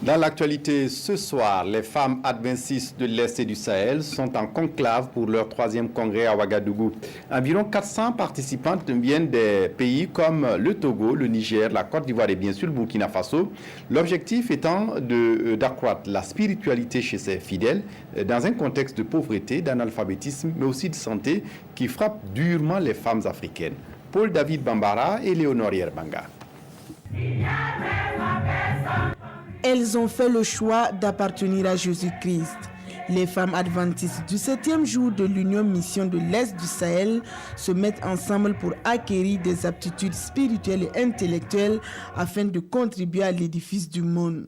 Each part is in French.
Dans l'actualité ce soir, les femmes adventistes de l'Est et du Sahel sont en conclave pour leur 3e congrès à Ouagadougou. Environ 400 participantes viennent des pays comme le Togo, le Niger, la Côte d'Ivoire et bien sûr le Burkina Faso. L'objectif étant d'accroître la spiritualité chez ces fidèles dans un contexte de pauvreté, d'analphabétisme mais aussi de santé qui frappe durement les femmes africaines. Paul David Bambara et Léonore Yerbanga. Elles ont fait le choix d'appartenir à Jésus-Christ. Les femmes adventistes du 7e jour de l'Union Mission de l'Est du Sahel se mettent ensemble pour acquérir des aptitudes spirituelles et intellectuelles afin de contribuer à l'édifice du monde.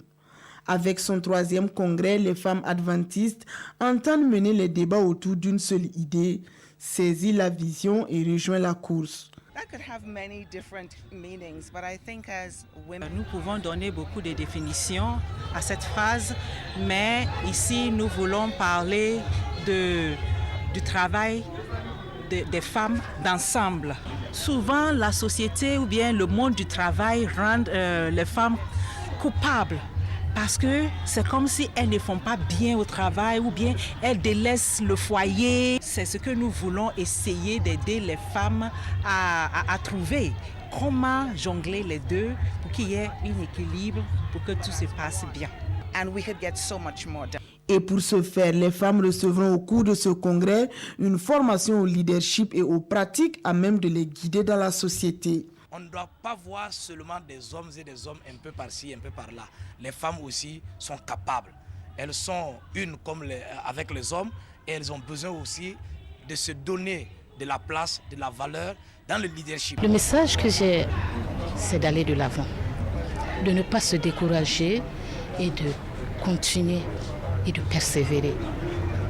Avec son 3e congrès, les femmes adventistes entendent mener les débats autour d'une seule idée, saisir la vision et rejoindre la course. Nous pouvons donner beaucoup de définitions à cette phrase, mais ici nous voulons parler du travail des femmes d'ensemble. Souvent la société ou bien le monde du travail rend les femmes coupables. Parce que c'est comme si elles ne font pas bien au travail ou bien elles délaissent le foyer. C'est ce que nous voulons essayer d'aider les femmes à trouver. Comment jongler les deux pour qu'il y ait un équilibre, pour que tout se passe bien. And we could get so much more done. Et pour ce faire, les femmes recevront au cours de ce congrès une formation au leadership et aux pratiques à même de les guider dans la société. On ne doit pas voir seulement des hommes et des hommes un peu par-ci, un peu par-là. Les femmes aussi sont capables. Elles sont unes avec les hommes et elles ont besoin aussi de se donner de la place, de la valeur dans le leadership. Le message que j'ai, c'est d'aller de l'avant, de ne pas se décourager et de continuer et de persévérer.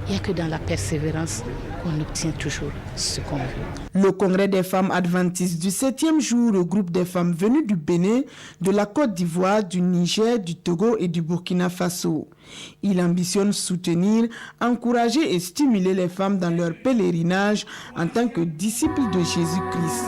Il n'y a que dans la persévérance qu'on obtient toujours ce qu'on veut. Le congrès des femmes adventistes du 7e jour regroupe des femmes venues du Bénin, de la Côte d'Ivoire, du Niger, du Togo et du Burkina Faso. Il ambitionne soutenir, encourager et stimuler les femmes dans leur pèlerinage en tant que disciples de Jésus-Christ.